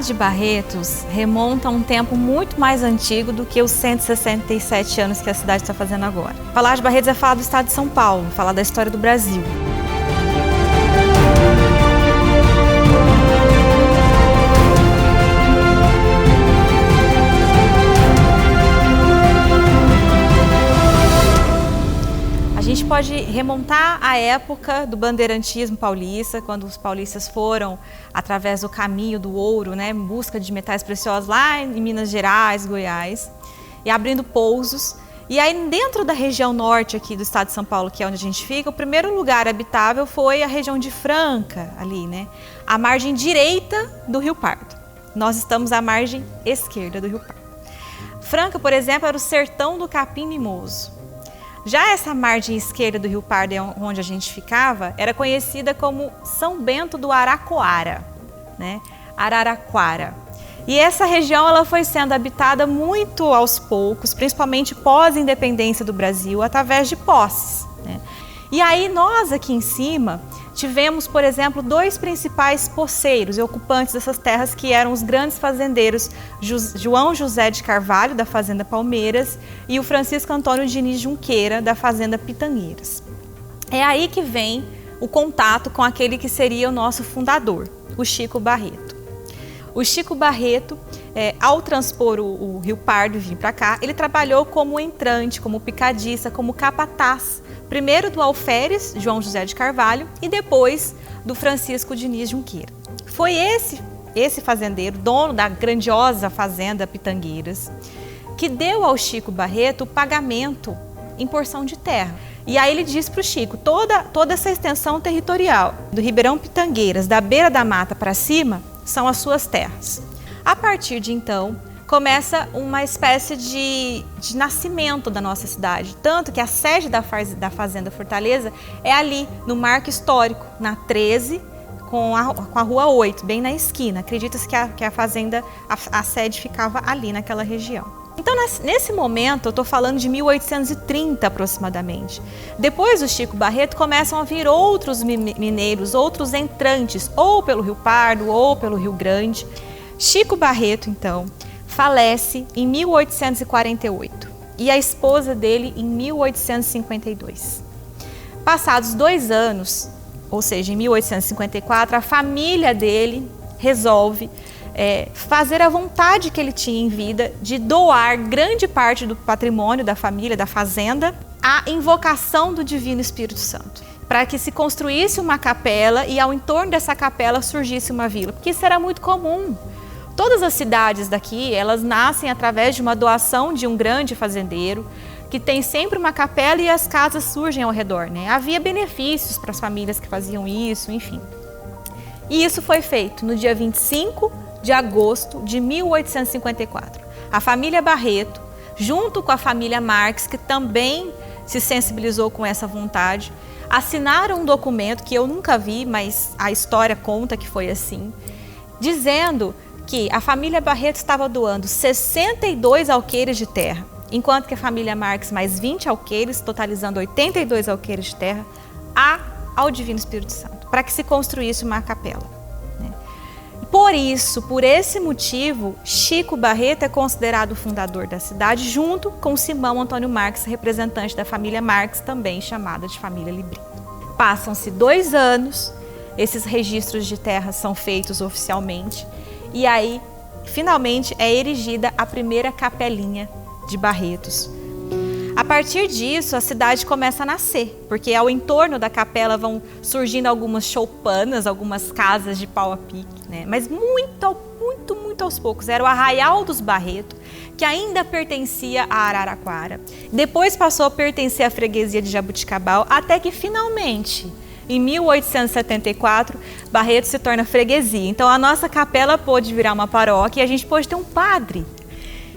cidade de Barretos remonta a um tempo muito mais antigo do que os 167 anos que a cidade está fazendo agora. Falar de Barretos é falar do estado de São Paulo, falar da história do Brasil. A gente pode remontar à época do bandeirantismo paulista, quando os paulistas foram através do caminho do ouro, né, em busca de metais preciosos lá em Minas Gerais, Goiás, e abrindo pousos. E aí dentro da região norte aqui do estado de São Paulo, que é onde a gente fica, o primeiro lugar habitável foi a região de Franca, ali, né, a margem direita do Rio Pardo. Nós estamos à margem esquerda do Rio Pardo. Franca, por exemplo, era o sertão do capim mimoso. Já essa margem esquerda do Rio Pardo, onde a gente ficava, era conhecida como São Bento do Aracoara, né? Araraquara. E essa região ela foi sendo habitada muito aos poucos, principalmente pós-independência do Brasil, através de posses, né? E aí nós aqui em cima tivemos, por exemplo, dois principais poceiros e ocupantes dessas terras que eram os grandes fazendeiros João José de Carvalho, da Fazenda Palmeiras, e o Francisco Antônio Diniz Junqueira, da Fazenda Pitangueiras. É aí que vem o contato com aquele que seria o nosso fundador, o Chico Barreto. O Chico Barreto, ao transpor o Rio Pardo e vir para cá, ele trabalhou como entrante, como picadista, como capataz, primeiro do alferes João José de Carvalho e depois do Francisco Diniz Junqueira. Foi esse fazendeiro, dono da grandiosa Fazenda Pitangueiras, que deu ao Chico Barreto o pagamento em porção de terra. E aí ele disse para o Chico, toda essa extensão territorial do Ribeirão Pitangueiras, da beira da mata para cima, são as suas terras. A partir de então, começa uma espécie de nascimento da nossa cidade. Tanto que a sede da Fazenda Fortaleza é ali, no Marco Histórico, na 13, com a Rua 8, bem na esquina. Acredita-se que a fazenda, a sede ficava ali, naquela região. Então, nesse momento, eu estou falando de 1830 aproximadamente. Depois do Chico Barreto, começam a vir outros mineiros, outros entrantes, ou pelo Rio Pardo, ou pelo Rio Grande. Chico Barreto, então, falece em 1848 e a esposa dele em 1852. Passados 2 anos, ou seja, em 1854, a família dele resolve fazer a vontade que ele tinha em vida de doar grande parte do patrimônio da família, da fazenda, à invocação do Divino Espírito Santo, para que se construísse uma capela e ao entorno dessa capela surgisse uma vila, porque isso era muito comum. Todas as cidades daqui, elas nascem através de uma doação de um grande fazendeiro, que tem sempre uma capela e as casas surgem ao redor, né? Havia benefícios para as famílias que faziam isso, enfim. E isso foi feito no dia 25 de agosto de 1854. A família Barreto, junto com a família Marques, que também se sensibilizou com essa vontade, assinaram um documento que eu nunca vi, mas a história conta que foi assim, dizendo que a família Barreto estava doando 62 alqueires de terra, enquanto que a família Marques mais 20 alqueires, totalizando 82 alqueires de terra, ao Divino Espírito Santo, para que se construísse uma capela, né? Por esse motivo, Chico Barreto é considerado o fundador da cidade, junto com Simão Antônio Marques, representante da família Marques, também chamada de família Librino. Passam-se 2 anos, esses registros de terra são feitos oficialmente, e aí, finalmente, é erigida a primeira capelinha de Barretos. A partir disso, a cidade começa a nascer, porque ao entorno da capela vão surgindo algumas choupanas, algumas casas de pau a pique, né? Mas muito aos poucos. Era o Arraial dos Barretos, que ainda pertencia a Araraquara. Depois passou a pertencer à freguesia de Jabuticabal, até que finalmente, em 1874, Barreto se torna freguesia. Então a nossa capela pôde virar uma paróquia e a gente pôde ter um padre.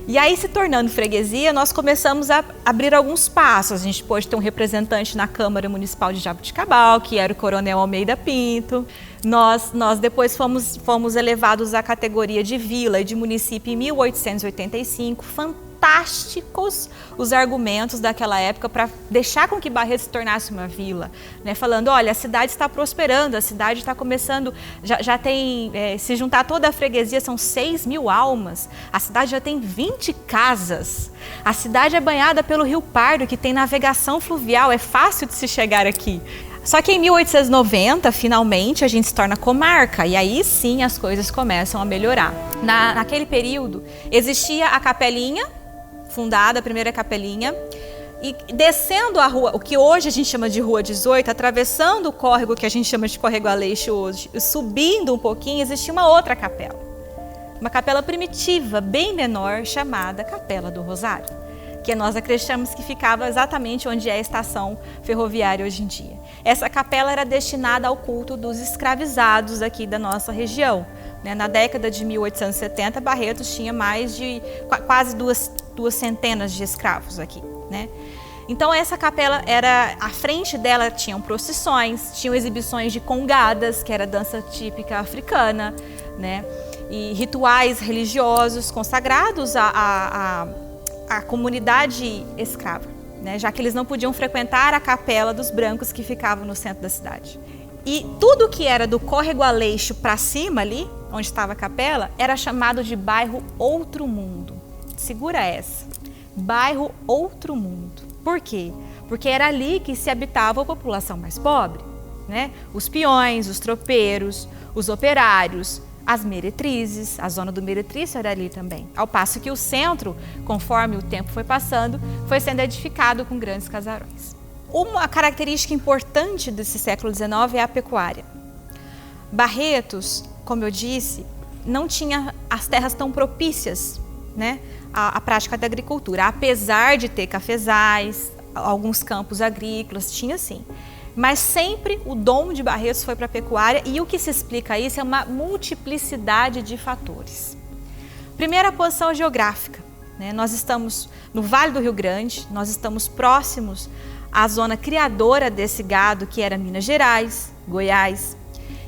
E aí, se tornando freguesia, nós começamos a abrir alguns passos. A gente pôde ter um representante na Câmara Municipal de Jabuticabal, que era o Coronel Almeida Pinto. Nós depois fomos elevados à categoria de vila e de município em 1885. Fantástico fantásticos os argumentos daquela época para deixar com que Barretos se tornasse uma vila, né? Falando, olha, a cidade está prosperando, a cidade está começando, já tem, se juntar toda a freguesia, são 6.000 almas, a cidade já tem 20 casas, a cidade é banhada pelo Rio Pardo, que tem navegação fluvial, é fácil de se chegar aqui. Só que em 1890, finalmente, a gente se torna comarca e aí sim as coisas começam a melhorar. Naquele período, existia a capelinha, fundada, a primeira capelinha, e descendo a rua, o que hoje a gente chama de Rua 18, atravessando o córrego que a gente chama de Córrego Aleixo hoje, subindo um pouquinho, existia uma outra capela. Uma capela primitiva, bem menor, chamada Capela do Rosário, que nós acreditamos que ficava exatamente onde é a estação ferroviária hoje em dia. Essa capela era destinada ao culto dos escravizados aqui da nossa região. Na década de 1870, Barretos tinha mais de quase duas centenas de escravos aqui, né? Então essa capela à frente dela tinham procissões, tinham exibições de congadas, que era dança típica africana, né? E rituais religiosos consagrados à comunidade escrava, né? Já que eles não podiam frequentar a capela dos brancos que ficavam no centro da cidade. E tudo que era do Córrego Aleixo para cima ali, onde estava a capela, era chamado de bairro Outro Mundo. Segura essa. Bairro Outro Mundo. Por quê? Porque era ali que se habitava a população mais pobre, né? Os peões, os tropeiros, os operários, as meretrizes, a zona do meretrício era ali também. Ao passo que o centro, conforme o tempo foi passando, foi sendo edificado com grandes casarões. Uma característica importante desse século XIX é a pecuária. Barretos, como eu disse, não tinha as terras tão propícias, né, à prática da agricultura. Apesar de ter cafezais, alguns campos agrícolas, tinha sim. Mas sempre o dom de Barretos foi para a pecuária e o que se explica a isso é uma multiplicidade de fatores. Primeiro, a posição geográfica, né? Nós estamos no Vale do Rio Grande, nós estamos próximos à zona criadora desse gado, que era Minas Gerais, Goiás,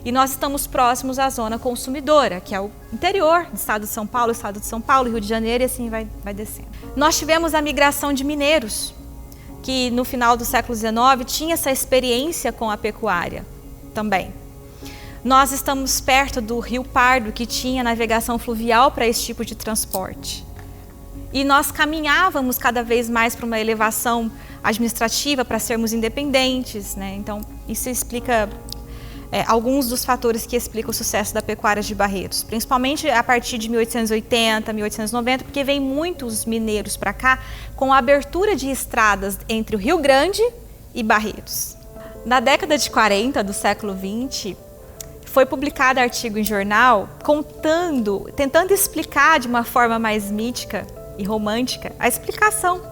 e nós estamos próximos à zona consumidora, que é o interior do estado de São Paulo, Rio de Janeiro, e assim vai descendo. Nós tivemos a migração de mineiros, que no final do século XIX tinha essa experiência com a pecuária também. Nós estamos perto do Rio Pardo, que tinha navegação fluvial para esse tipo de transporte. E nós caminhávamos cada vez mais para uma elevação administrativa para sermos independentes, né? Então, isso explica alguns dos fatores que explicam o sucesso da pecuária de Barretos, principalmente a partir de 1880, 1890, porque vem muitos mineiros para cá com a abertura de estradas entre o Rio Grande e Barretos. Na década de 40 do século XX, foi publicado artigo em jornal tentando explicar de uma forma mais mítica e romântica a explicação.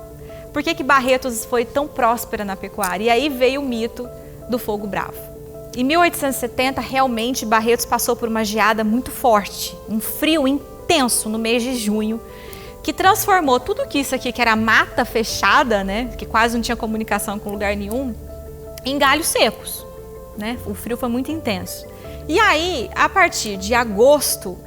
Por que Barretos foi tão próspera na pecuária? E aí veio o mito do fogo bravo. Em 1870, realmente, Barretos passou por uma geada muito forte, um frio intenso no mês de junho, que transformou tudo isso aqui, que era mata fechada, né, que quase não tinha comunicação com lugar nenhum, em galhos secos, né? O frio foi muito intenso. E aí, a partir de agosto,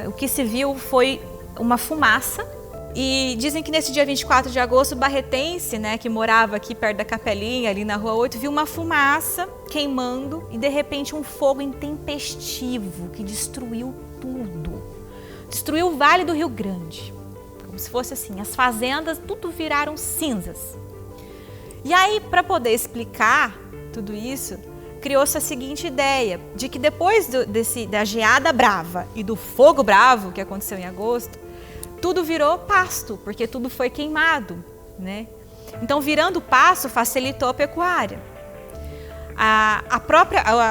o que se viu foi uma fumaça. E dizem que nesse dia 24 de agosto, o barretense, né, que morava aqui perto da capelinha, ali na Rua 8, viu uma fumaça queimando e de repente um fogo intempestivo que destruiu tudo. Destruiu o Vale do Rio Grande. Como se fosse assim, as fazendas tudo viraram cinzas. E aí, para poder explicar tudo isso, criou-se a seguinte ideia, de que depois da geada brava e do fogo bravo que aconteceu em agosto, tudo virou pasto, porque tudo foi queimado, né? Então, virando pasto, facilitou a pecuária.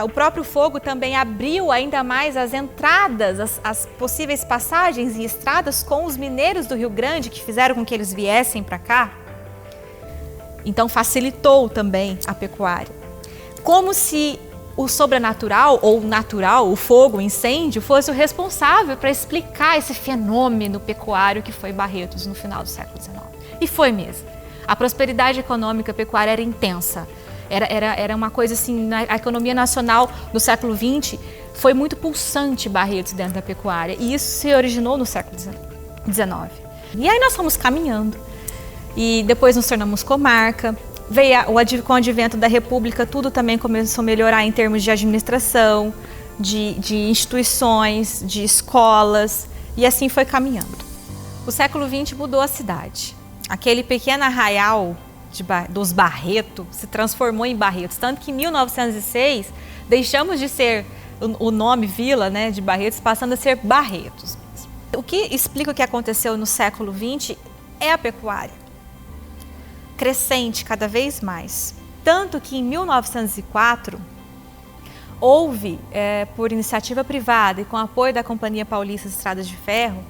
O próprio fogo também abriu ainda mais as entradas, as possíveis passagens e estradas com os mineiros do Rio Grande, que fizeram com que eles viessem para cá. Então, facilitou também a pecuária. Como se o sobrenatural ou natural, o fogo, o incêndio, fosse o responsável para explicar esse fenômeno pecuário que foi Barretos no final do século XIX. E foi mesmo. A prosperidade econômica pecuária era intensa. Era uma coisa assim, a economia nacional no século XX foi muito pulsante Barretos dentro da pecuária. E isso se originou no século XIX. E aí nós fomos caminhando e depois nos tornamos comarca. Com o advento da República, tudo também começou a melhorar em termos de administração, de instituições, de escolas, e assim foi caminhando. O século XX mudou a cidade. Aquele pequeno arraial dos Barreto se transformou em Barretos, tanto que em 1906 deixamos de ser o nome vila, né, de Barretos, passando a ser Barretos. O que explica o que aconteceu no século XX é a pecuária, crescente cada vez mais. Tanto que em 1904 houve, por iniciativa privada e com apoio da Companhia Paulista de Estradas de Ferro,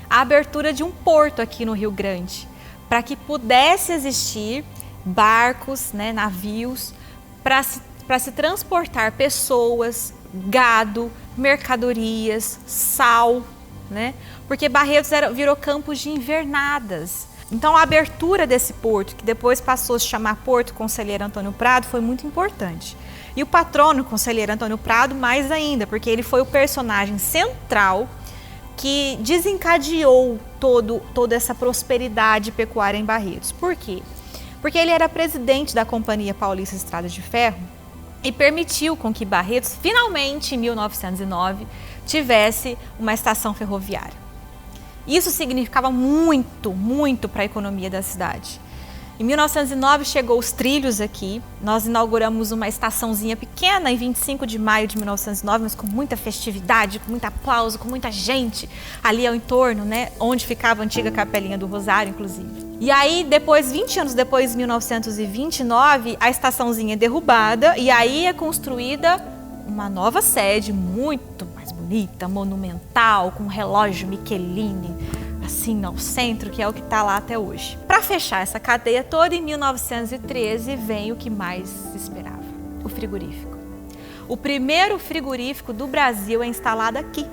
a abertura de um porto aqui no Rio Grande, para que pudesse existir barcos, né, navios, para se transportar pessoas, gado, mercadorias, sal, né? Porque Barretos virou campos de invernadas. Então a abertura desse porto, que depois passou a se chamar Porto Conselheiro Antônio Prado, foi muito importante. E o patrono Conselheiro Antônio Prado mais ainda, porque ele foi o personagem central que desencadeou toda essa prosperidade pecuária em Barretos. Por quê? Porque ele era presidente da Companhia Paulista de Estradas de Ferro e permitiu com que Barretos, finalmente, em 1909, tivesse uma estação ferroviária. Isso significava muito, muito para a economia da cidade. Em 1909 chegou os trilhos aqui, nós inauguramos uma estaçãozinha pequena em 25 de maio de 1909, mas com muita festividade, com muito aplauso, com muita gente ali ao entorno, né, onde ficava a antiga Capelinha do Rosário, inclusive. E aí, 20 anos depois, em 1929, a estaçãozinha é derrubada e aí é construída uma nova sede muito mais bonita, monumental, com um relógio Michelini, assim, no centro, que é o que está lá até hoje. Para fechar essa cadeia toda, em 1913, vem o que mais se esperava, o frigorífico. O primeiro frigorífico do Brasil é instalado aqui,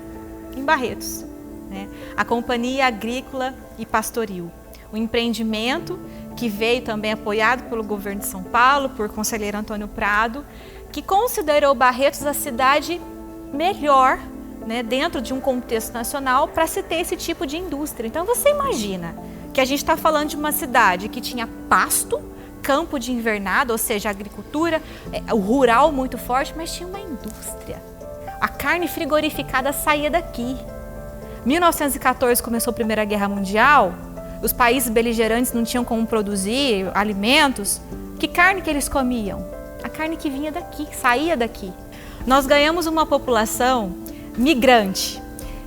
em Barretos, né? A Companhia Agrícola e Pastoril. O empreendimento que veio também apoiado pelo governo de São Paulo, por Conselheiro Antônio Prado, que considerou Barretos a cidade melhor, né, dentro de um contexto nacional para se ter esse tipo de indústria. Então você imagina que a gente está falando de uma cidade que tinha pasto, campo de invernada, ou seja, agricultura, o rural muito forte, mas tinha uma indústria. A carne frigorificada saía daqui. 1914 começou a Primeira Guerra Mundial, os países beligerantes não tinham como produzir alimentos. Que carne que eles comiam? A carne que vinha daqui, saía daqui. Nós ganhamos uma população migrante.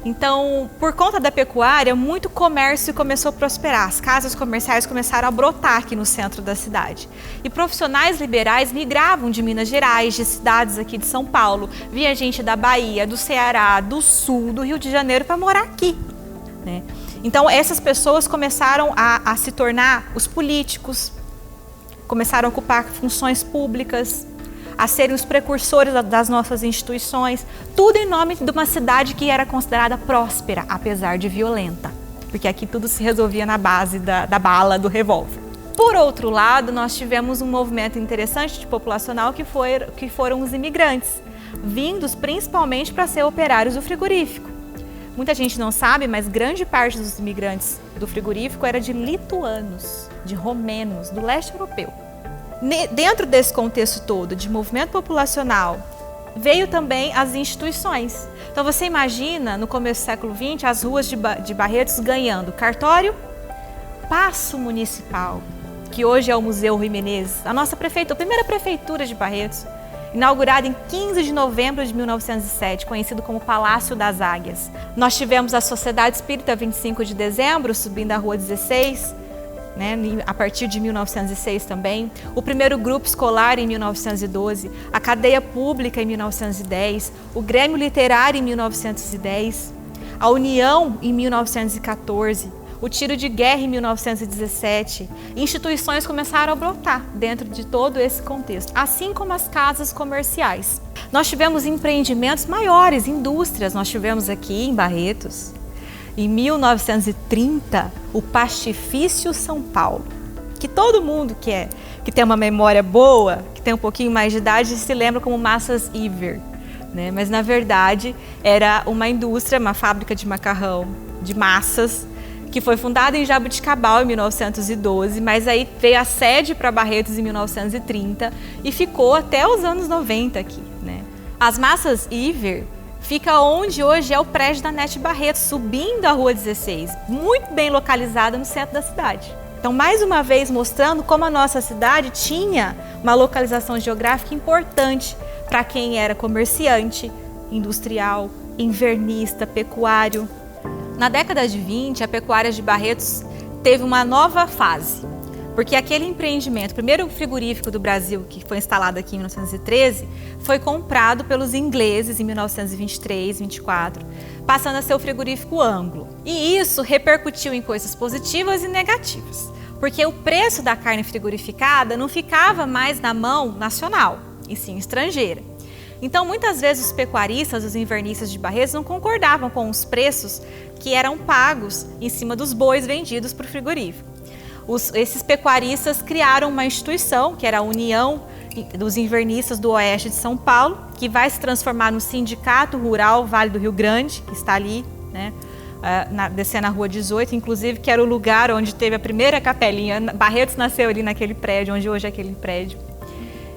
Então, por conta da pecuária, muito comércio começou a prosperar. As casas comerciais começaram a brotar aqui no centro da cidade. E profissionais liberais migravam de Minas Gerais, de cidades aqui de São Paulo. Vinha gente da Bahia, do Ceará, do Sul, do Rio de Janeiro para morar aqui, né? Então, essas pessoas começaram a se tornar os políticos, começaram a ocupar funções públicas, a serem os precursores das nossas instituições, tudo em nome de uma cidade que era considerada próspera, apesar de violenta, porque aqui tudo se resolvia na base da bala, do revólver. Por outro lado, nós tivemos um movimento interessante de populacional que foram os imigrantes, vindos principalmente para ser operários do frigorífico. Muita gente não sabe, mas grande parte dos imigrantes do frigorífico era de lituanos, de romenos, do leste europeu. Dentro desse contexto todo de movimento populacional, veio também as instituições. Então você imagina, no começo do século XX, as ruas de Barretos ganhando cartório, Paço Municipal, que hoje é o Museu Rui Menezes, a nossa prefeitura, a primeira prefeitura de Barretos, inaugurada em 15 de novembro de 1907, conhecido como Palácio das Águias. Nós tivemos a Sociedade Espírita 25 de dezembro, subindo a Rua 16, né, a partir de 1906 também, o primeiro grupo escolar em 1912, a cadeia pública em 1910, o Grêmio Literário em 1910, a União em 1914, o tiro de guerra em 1917. Instituições começaram a brotar dentro de todo esse contexto, assim como as casas comerciais. Nós tivemos empreendimentos maiores, indústrias, nós tivemos aqui em Barretos, em 1930, o Pastifício São Paulo, que todo mundo que tem uma memória boa, que tem um pouquinho mais de idade, se lembra como Massas Iver, né? Mas na verdade era uma indústria, uma fábrica de macarrão, de massas, que foi fundado em Jaboticabal em 1912, mas aí veio a sede para Barretos em 1930 e ficou até os anos 90 aqui, né? As Massas Iver fica onde hoje é o prédio da NET Barretos, subindo a Rua 16, muito bem localizada no centro da cidade. Então, mais uma vez mostrando como a nossa cidade tinha uma localização geográfica importante para quem era comerciante, industrial, invernista, pecuário. Na década de 20, a pecuária de Barretos teve uma nova fase, porque aquele empreendimento, o primeiro frigorífico do Brasil, que foi instalado aqui em 1913, foi comprado pelos ingleses em 1923, 24, passando a ser o frigorífico Anglo. E isso repercutiu em coisas positivas e negativas, porque o preço da carne frigorificada não ficava mais na mão nacional, e sim estrangeira. Então, muitas vezes os pecuaristas, os invernistas de Barretos não concordavam com os preços que eram pagos em cima dos bois vendidos para o frigorífico. Esses pecuaristas criaram uma instituição, que era a União dos Invernistas do Oeste de São Paulo, que vai se transformar no Sindicato Rural Vale do Rio Grande, que está ali, né, descendo a Rua 18, inclusive, que era o lugar onde teve a primeira capelinha. Barretos nasceu ali naquele prédio, onde hoje é aquele prédio.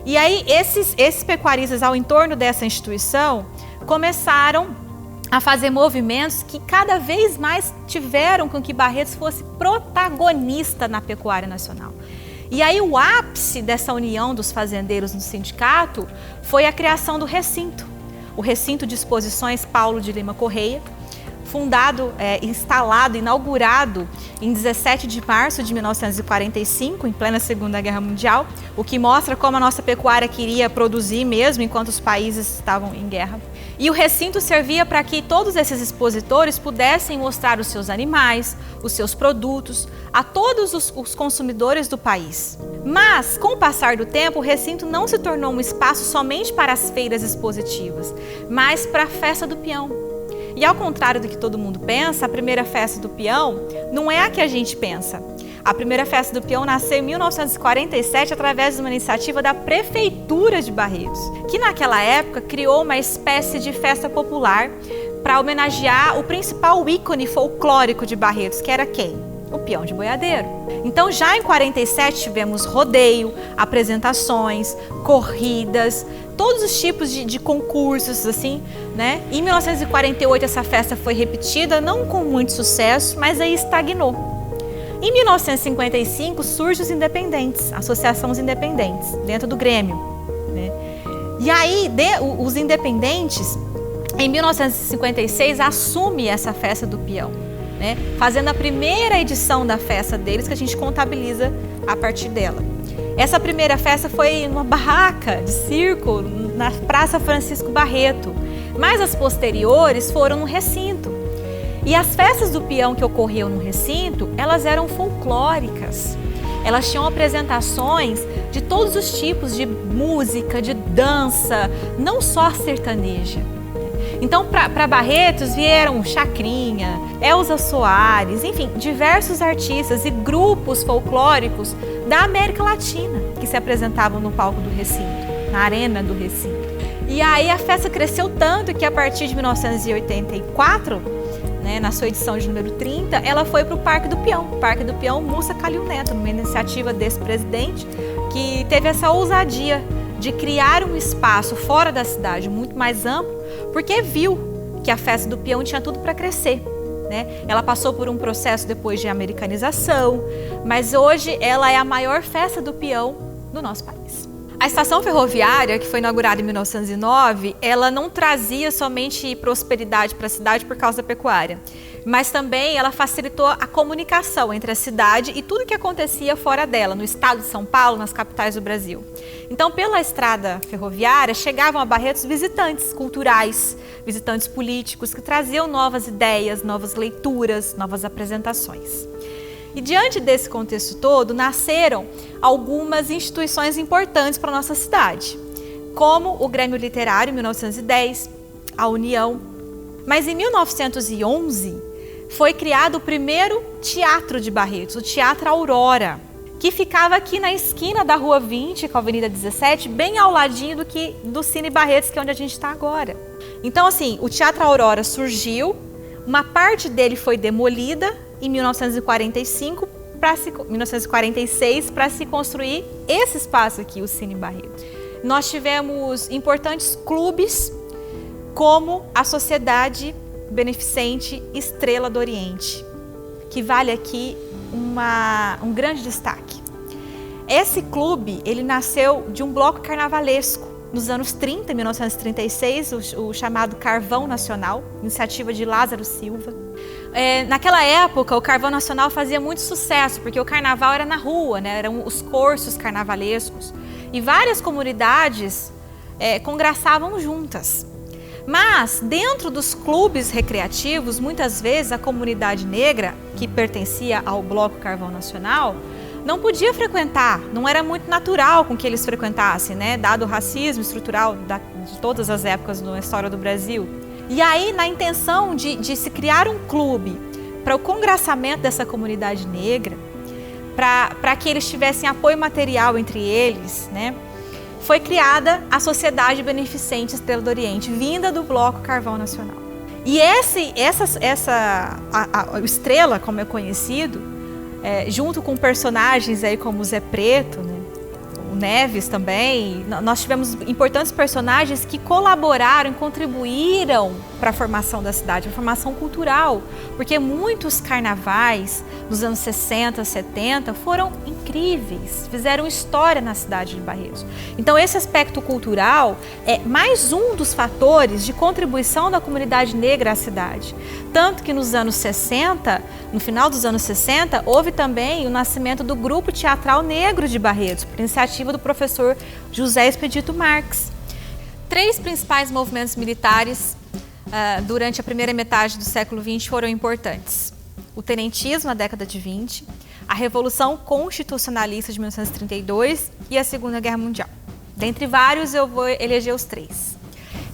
E aí, esses pecuaristas, ao entorno dessa instituição, começaram a fazer movimentos que cada vez mais tiveram com que Barretos fosse protagonista na pecuária nacional. E aí, o ápice dessa união dos fazendeiros no sindicato foi a criação do recinto. O Recinto de Exposições Paulo de Lima Correia, instalado, inaugurado em 17 de março de 1945, em plena Segunda Guerra Mundial, o que mostra como a nossa pecuária queria produzir mesmo enquanto os países estavam em guerra. E o recinto servia para que todos esses expositores pudessem mostrar os seus animais, os seus produtos, a todos os consumidores do país. Mas, com o passar do tempo, o recinto não se tornou um espaço somente para as feiras expositivas, mas para a festa do peão. E ao contrário do que todo mundo pensa, a primeira festa do peão não é a que a gente pensa. A primeira festa do peão nasceu em 1947 através de uma iniciativa da Prefeitura de Barretos, que naquela época criou uma espécie de festa popular para homenagear o principal ícone folclórico de Barretos, que era quem? O peão de boiadeiro. Então, já em 47 tivemos rodeio, apresentações, corridas, todos os tipos de concursos, assim, né? Em 1948 essa festa foi repetida, não com muito sucesso, mas aí estagnou. Em 1955 surgem os independentes, associações independentes, dentro do Grêmio, né? E aí os independentes, em 1956, assumem essa festa do peão, né? Fazendo a primeira edição da festa deles, que a gente contabiliza a partir dela. Essa primeira festa foi numa barraca de circo na Praça Francisco Barreto, mas as posteriores foram no recinto. E as festas do peão que ocorriam no recinto, elas eram folclóricas. Elas tinham apresentações de todos os tipos de música, de dança, não só sertaneja. Então, para Barretos vieram Chacrinha, Elza Soares, enfim, diversos artistas e grupos folclóricos da América Latina que se apresentavam no palco do recinto, na arena do recinto. E aí a festa cresceu tanto que a partir de 1984, né, na sua edição de número 30, ela foi para o Parque do Peão, Parque do Peão Mussa Calil Neto, numa iniciativa desse presidente que teve essa ousadia de criar um espaço fora da cidade muito mais amplo, porque viu que a festa do peão tinha tudo para crescer, né? Ela passou por um processo depois de americanização, mas hoje ela é a maior festa do peão do nosso país. A estação ferroviária, que foi inaugurada em 1909, ela não trazia somente prosperidade para a cidade por causa da pecuária, mas também ela facilitou a comunicação entre a cidade e tudo que acontecia fora dela, no estado de São Paulo, nas capitais do Brasil. Então, pela estrada ferroviária, chegavam a Barretos visitantes culturais, visitantes políticos, que traziam novas ideias, novas leituras, novas apresentações. E diante desse contexto todo, nasceram algumas instituições importantes para a nossa cidade, como o Grêmio Literário, em 1910, a União. Mas em 1911, foi criado o primeiro teatro de Barretos, o Teatro Aurora, que ficava aqui na esquina da Rua 20, com a Avenida 17, bem ao ladinho do Cine Barretos, que é onde a gente está agora. Então, assim, o Teatro Aurora surgiu, uma parte dele foi demolida, em 1946 para se construir esse espaço aqui, o Cine Barretos. Nós tivemos importantes clubes como a Sociedade Beneficente Estrela do Oriente, que vale aqui um grande destaque. Esse clube, ele nasceu de um bloco carnavalesco nos anos 30, em 1936, o chamado Carvão Nacional, iniciativa de Lázaro Silva. Naquela época, o Carvão Nacional fazia muito sucesso, porque o carnaval era na rua, né? Eram os cursos carnavalescos. E várias comunidades congraçavam juntas. Mas, dentro dos clubes recreativos, muitas vezes a comunidade negra, que pertencia ao Bloco Carvão Nacional, não podia frequentar, não era muito natural com que eles frequentassem, né? Dado o racismo estrutural de todas as épocas na história do Brasil. E aí, na intenção de se criar um clube para o congraçamento dessa comunidade negra, para que eles tivessem apoio material entre eles, né? Foi criada a Sociedade Beneficente Estrela do Oriente, vinda do Bloco Carvão Nacional. E a Estrela, como é conhecido, junto com personagens aí como o Zé Preto, né, o Neves também, nós tivemos importantes personagens que colaboraram e contribuíram para a formação da cidade, a formação cultural, porque muitos carnavais nos anos 60, 70 foram incríveis, fizeram história na cidade de Barretos. Então esse aspecto cultural é mais um dos fatores de contribuição da comunidade negra à cidade. Tanto que nos anos 60, no final dos anos 60, houve também o nascimento do Grupo Teatral Negro de Barretos, por iniciativa do professor José Expedito Marques. 3 principais movimentos militares durante a primeira metade do século XX foram importantes. O tenentismo na década de 20, a Revolução Constitucionalista de 1932 e a Segunda Guerra Mundial. Dentre vários, eu vou eleger os 3.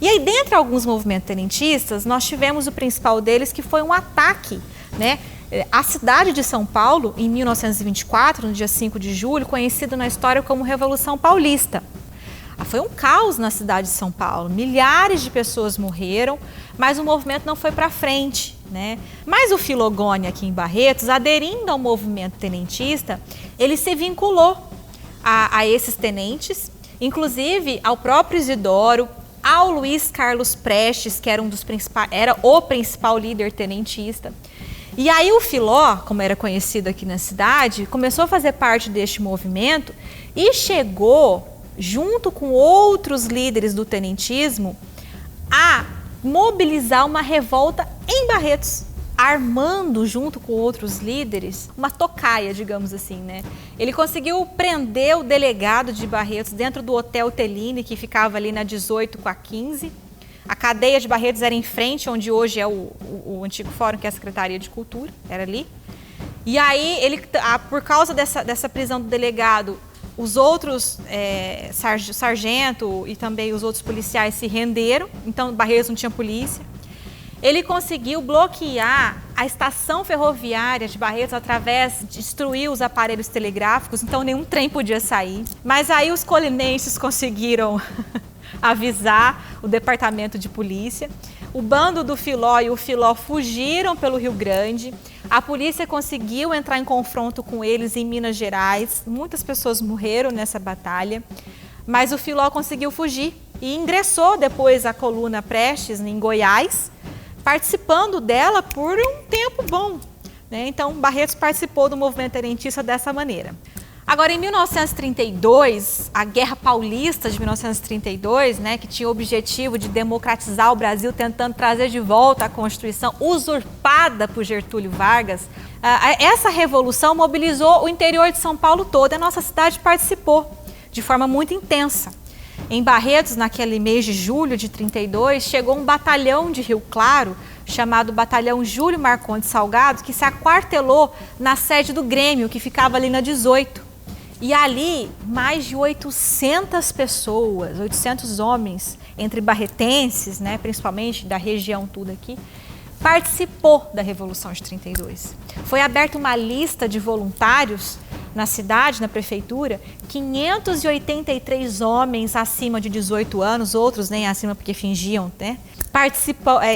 E aí, dentre alguns movimentos tenentistas, nós tivemos o principal deles, que foi um ataque, né, à cidade de São Paulo, em 1924, no dia 5 de julho, conhecido na história como Revolução Paulista. Foi um caos na cidade de São Paulo, milhares de pessoas morreram, mas o movimento não foi para frente, né? Mas o Filogônio aqui em Barretos, aderindo ao movimento tenentista, ele se vinculou a esses tenentes, inclusive ao próprio Isidoro, ao Luiz Carlos Prestes, que era era o principal líder tenentista. E aí o Filó, como era conhecido aqui na cidade, começou a fazer parte deste movimento e chegou, junto com outros líderes do tenentismo, a mobilizar uma revolta em Barretos, armando, junto com outros líderes, uma tocaia, digamos assim, né? Ele conseguiu prender o delegado de Barretos dentro do Hotel Teline, que ficava ali na 18 com a 15. A cadeia de Barretos era em frente, onde hoje é o antigo fórum, que é a Secretaria de Cultura, era ali. E aí, por causa dessa prisão do delegado, os outros, sargento e também os outros policiais se renderam, então Barretos não tinha polícia. Ele conseguiu bloquear a estação ferroviária de Barretos através de destruir os aparelhos telegráficos, então nenhum trem podia sair. Mas aí os colinenses conseguiram avisar o departamento de polícia. O bando do Filó e o Filó fugiram pelo Rio Grande. A polícia conseguiu entrar em confronto com eles em Minas Gerais. Muitas pessoas morreram nessa batalha, mas o Filó conseguiu fugir e ingressou depois à coluna Prestes em Goiás, participando dela por um tempo bom, né? Então, Barretos participou do movimento tenentista dessa maneira. Agora, em 1932, a Guerra Paulista de 1932, né, que tinha o objetivo de democratizar o Brasil, tentando trazer de volta a Constituição usurpada por Getúlio Vargas, essa revolução mobilizou o interior de São Paulo todo, e a nossa cidade participou de forma muito intensa. Em Barretos, naquele mês de julho de 32, chegou um batalhão de Rio Claro, chamado Batalhão Júlio Marcondes Salgado, que se aquartelou na sede do Grêmio, que ficava ali na 18. E ali, mais de 800 pessoas, 800 homens, entre barretenses, né, principalmente da região tudo aqui, participou da Revolução de 32. Foi aberta uma lista de voluntários na cidade, na prefeitura, 583 homens acima de 18 anos, outros nem acima porque fingiam, né?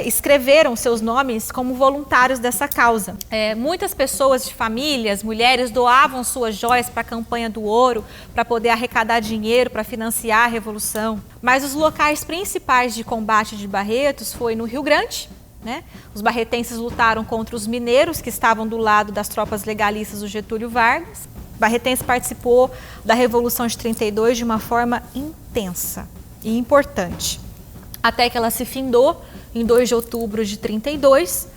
Escreveram seus nomes como voluntários dessa causa. Muitas pessoas de famílias, mulheres, doavam suas joias para a campanha do ouro, para poder arrecadar dinheiro, para financiar a Revolução. Mas os locais principais de combate de Barretos foi no Rio Grande, né? Os barretenses lutaram contra os mineiros, que estavam do lado das tropas legalistas do Getúlio Vargas. O barretense participou da Revolução de 32 de uma forma intensa e importante, até que ela se findou em 2 de outubro de 32,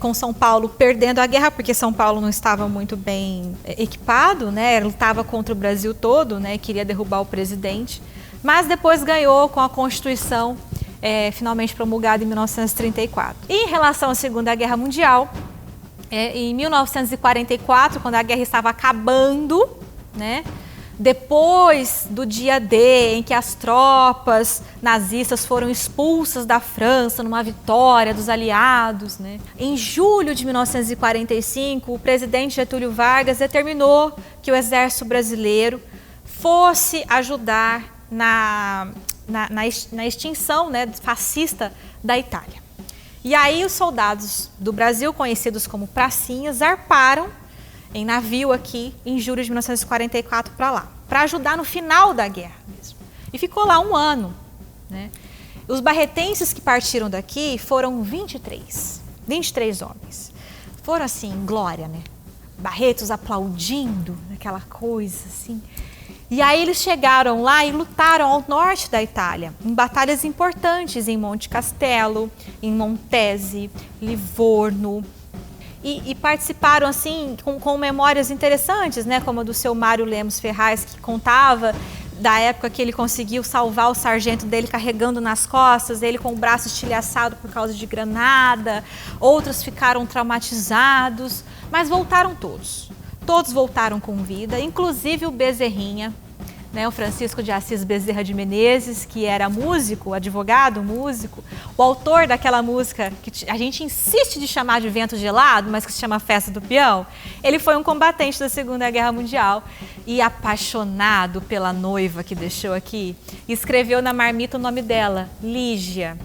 com São Paulo perdendo a guerra, porque São Paulo não estava muito bem equipado, né? Lutava contra o Brasil todo, né? Queria derrubar o presidente, mas depois ganhou com a Constituição finalmente promulgada em 1934. E em relação à Segunda Guerra Mundial, em 1944, quando a guerra estava acabando, né? Depois do dia D, em que as tropas nazistas foram expulsas da França numa vitória dos aliados, né? Em julho de 1945, o presidente Getúlio Vargas determinou que o exército brasileiro fosse ajudar na extinção, né, fascista da Itália. E aí os soldados do Brasil, conhecidos como pracinhas, zarparam em navio aqui em julho de 1944 para lá, para ajudar no final da guerra mesmo. E ficou lá um ano, né? Os barretenses que partiram daqui foram 23 homens. Foram assim, em glória, né? Barretos aplaudindo, aquela coisa assim. E aí eles chegaram lá e lutaram ao norte da Itália, em batalhas importantes em Monte Castelo, em Montese, Livorno. E participaram assim com memórias interessantes, né, como a do seu Mário Lemos Ferraz, que contava da época que ele conseguiu salvar o sargento dele carregando nas costas, ele com o braço estilhaçado por causa de granada. Outros ficaram traumatizados, mas voltaram todos. Todos voltaram com vida, inclusive o Bezerrinha, né, o Francisco de Assis Bezerra de Menezes, que era músico, advogado, músico, o autor daquela música que a gente insiste de chamar de Vento Gelado, mas que se chama Festa do Peão. Ele foi um combatente da Segunda Guerra Mundial e apaixonado pela noiva que deixou aqui, escreveu na marmita o nome dela, Lígia.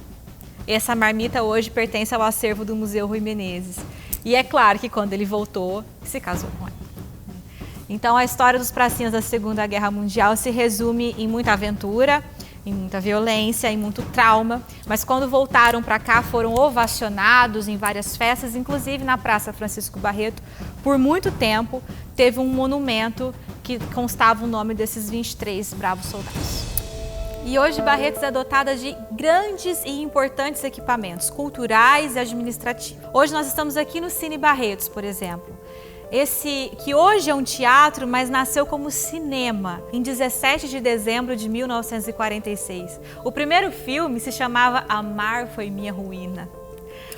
Essa marmita hoje pertence ao acervo do Museu Rui Menezes. E é claro que quando ele voltou, se casou com ela. Então, a história dos pracinhas da Segunda Guerra Mundial se resume em muita aventura, em muita violência, em muito trauma, mas quando voltaram para cá foram ovacionados em várias festas, inclusive na Praça Francisco Barreto. Por muito tempo, teve um monumento que constava o nome desses 23 bravos soldados. E hoje Barretos é dotada de grandes e importantes equipamentos culturais e administrativos. Hoje nós estamos aqui no Cine Barretos, por exemplo. Esse que hoje é um teatro, mas nasceu como cinema em 17 de dezembro de 1946. O primeiro filme se chamava Amar Foi Minha Ruína.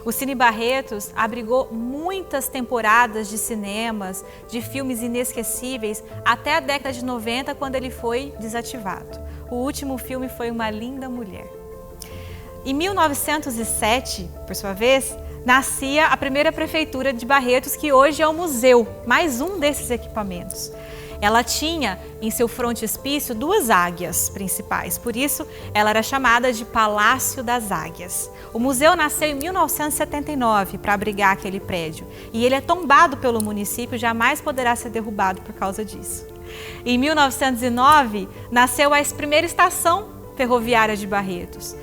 O Cine Barretos abrigou muitas temporadas de cinemas, de filmes inesquecíveis, até a década de 90, quando ele foi desativado. O último filme foi Uma Linda Mulher. Em 1907, por sua vez, nascia a primeira prefeitura de Barretos, que hoje é o museu, mais um desses equipamentos. Ela tinha em seu frontispício 2 águias principais, por isso ela era chamada de Palácio das Águias. O museu nasceu em 1979 para abrigar aquele prédio e ele é tombado pelo município, jamais poderá ser derrubado por causa disso. Em 1909 nasceu a primeira estação ferroviária de Barretos,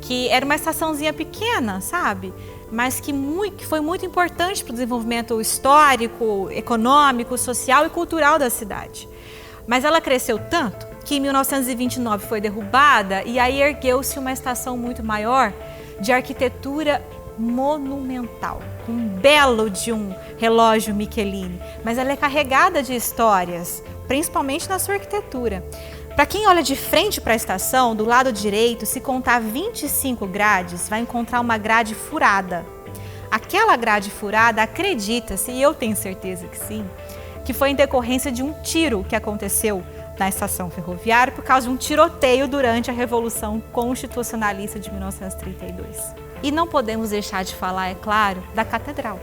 que era uma estaçãozinha pequena, sabe? Mas que foi muito importante para o desenvolvimento histórico, econômico, social e cultural da cidade. Mas ela cresceu tanto que em 1929 foi derrubada e aí ergueu-se uma estação muito maior de arquitetura monumental, um belo de um relógio Michelini, mas ela é carregada de histórias, principalmente na sua arquitetura. Para quem olha de frente para a estação, do lado direito, se contar 25 grades, vai encontrar uma grade furada. Aquela grade furada, acredita-se, e eu tenho certeza que sim, que foi em decorrência de um tiro que aconteceu na estação ferroviária por causa de um tiroteio durante a Revolução Constitucionalista de 1932. E não podemos deixar de falar, é claro, da catedral.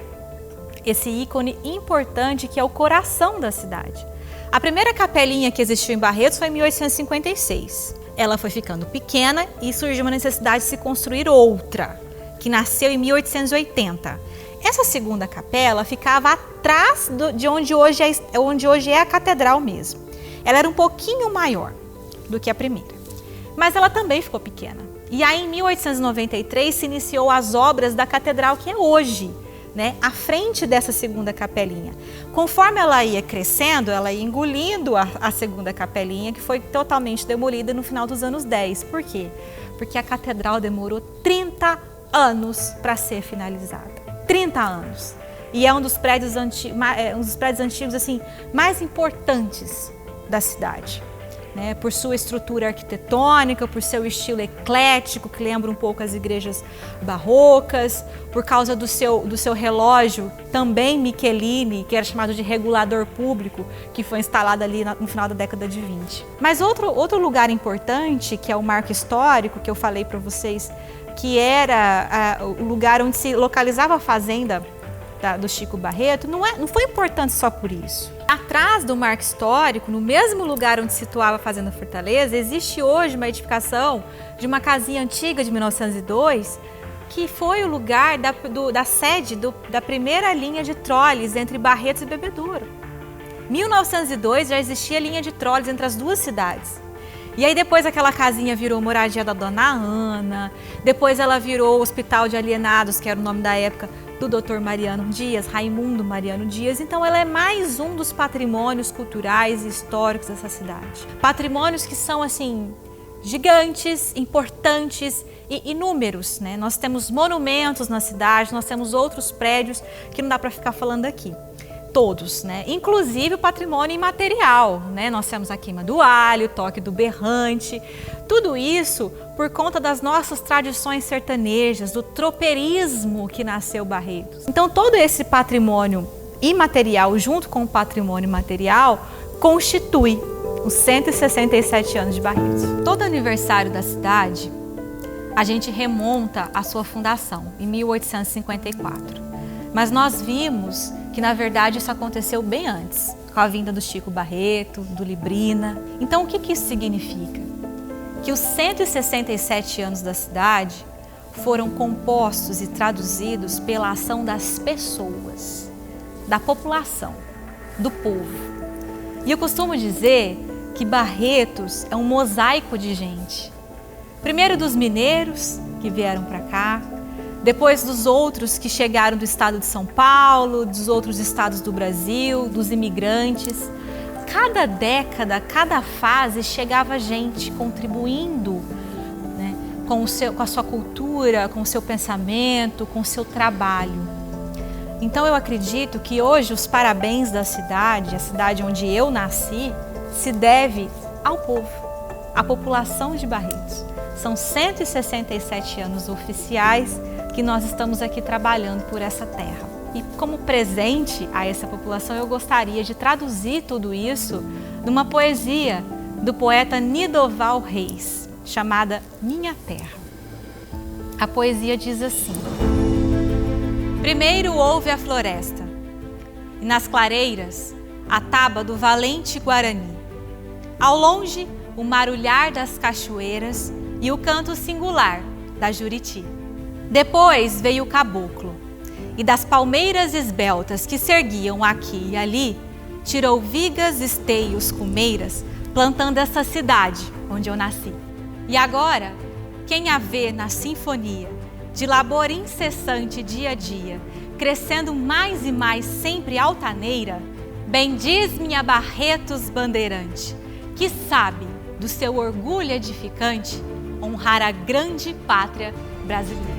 Esse ícone importante que é o coração da cidade. A primeira capelinha que existiu em Barretos foi em 1856. Ela foi ficando pequena e surgiu uma necessidade de se construir outra, que nasceu em 1880. Essa segunda capela ficava atrás de onde hoje é a catedral mesmo. Ela era um pouquinho maior do que a primeira, mas ela também ficou pequena. E aí, em 1893, se iniciou as obras da catedral que é hoje, né, à frente dessa segunda capelinha. Conforme ela ia crescendo, ela ia engolindo a segunda capelinha, que foi totalmente demolida no final dos anos 10. Por quê? Porque a catedral demorou 30 anos para ser finalizada. 30 anos. E é um dos prédios antigos assim, mais importantes da cidade, né? Por sua estrutura arquitetônica, por seu estilo eclético, que lembra um pouco as igrejas barrocas, por causa do seu relógio, também Michelini, que era chamado de regulador público, que foi instalado ali no final da década de 20. Mas outro lugar importante, que é o marco histórico, que eu falei para vocês, que era o lugar onde se localizava a fazenda do Chico Barreto, não foi importante só por isso. Atrás do marco histórico, no mesmo lugar onde situava a Fazenda Fortaleza, existe hoje uma edificação de uma casinha antiga de 1902, que foi o lugar da sede da primeira linha de trolleys entre Barretos e Bebedouro. Em 1902 já existia linha de trolleys entre as duas cidades. E aí depois aquela casinha virou moradia da Dona Ana, depois ela virou Hospital de Alienados, que era o nome da época do Dr. Mariano Dias, Raimundo Mariano Dias. Então ela é mais um dos patrimônios culturais e históricos dessa cidade. Patrimônios que são assim gigantes, importantes e inúmeros, né? Nós temos monumentos na cidade, nós temos outros prédios que não dá para ficar falando aqui. Todos, né? Inclusive o patrimônio imaterial, né? Nós temos a queima do alho, o toque do berrante, tudo isso por conta das nossas tradições sertanejas, do tropeirismo que nasceu Barretos. Então todo esse patrimônio imaterial junto com o patrimônio material constitui os 167 anos de Barretos. Todo aniversário da cidade a gente remonta à sua fundação em 1854, mas nós vimos que na verdade isso aconteceu bem antes, com a vinda do Chico Barreto, do Librina. Então o que isso significa? Que os 167 anos da cidade foram compostos e traduzidos pela ação das pessoas, da população, do povo. E eu costumo dizer que Barretos é um mosaico de gente. Primeiro dos mineiros que vieram para cá, depois dos outros que chegaram do estado de São Paulo, dos outros estados do Brasil, dos imigrantes. Cada década, cada fase chegava gente contribuindo, né, com a sua cultura, com o seu pensamento, com o seu trabalho. Então eu acredito que hoje os parabéns da cidade, a cidade onde eu nasci, se deve ao povo, à população de Barretos. São 167 anos oficiais que nós estamos aqui trabalhando por essa terra. E como presente a essa população, eu gostaria de traduzir tudo isso numa poesia do poeta Nidoval Reis, chamada Minha Terra. A poesia diz assim: primeiro houve a floresta, e nas clareiras a taba do valente Guarani. Ao longe, o marulhar das cachoeiras e o canto singular da Juriti. Depois veio o caboclo, e das palmeiras esbeltas que se erguiam aqui e ali, tirou vigas, esteios, cumeiras, plantando essa cidade onde eu nasci. E agora, quem a vê na sinfonia de labor incessante dia a dia, crescendo mais e mais sempre altaneira, bendiz minha Barretos bandeirante, que sabe do seu orgulho edificante honrar a grande pátria brasileira.